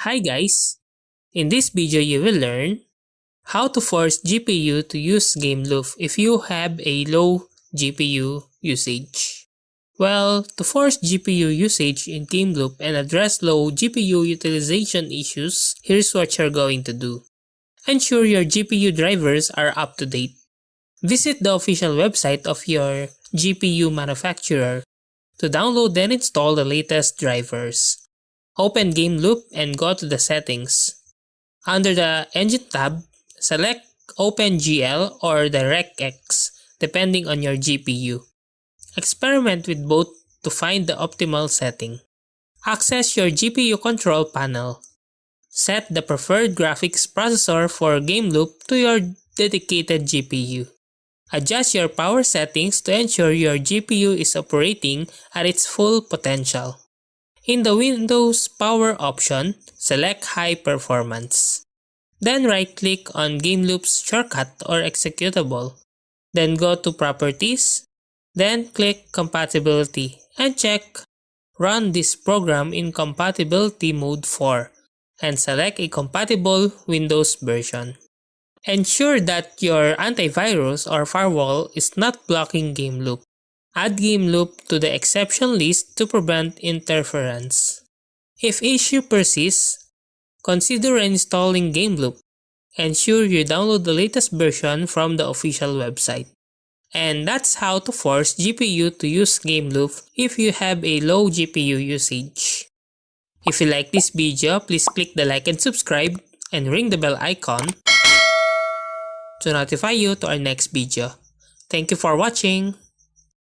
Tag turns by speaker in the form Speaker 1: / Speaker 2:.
Speaker 1: Hi guys! In this video you will learn how to force GPU to use game loop if you have a low GPU usage. Well, to force GPU usage in game loop and address low GPU utilization issues, here's what you're going to do. Ensure your GPU drivers are up to date. Visit the official website of your GPU manufacturer to download and install the latest drivers. Open Game Loop and go to the settings. Under the Engine tab, select OpenGL or DirectX depending on your GPU. Experiment with both to find the optimal setting. Access your GPU control panel. Set the preferred graphics processor for game loop to your dedicated GPU. Adjust your power settings to ensure your GPU is operating at its full potential. In the Windows Power option, select High Performance. Then right-click on Game Loop's shortcut or executable. Then go to Properties. Then click Compatibility and check Run this program in Compatibility Mode 4 and select a compatible Windows version. Ensure that your antivirus or firewall is not blocking Game Loop. Add Game Loop to the exception list to prevent interference. If issue persists, consider installing Game Loop. Ensure you download the latest version from the official website. And that's how to force GPU to use Game Loop if you have a low GPU usage. If you like this video, please click the like and subscribe and ring the bell icon to notify you to our next video. Thank you for watching.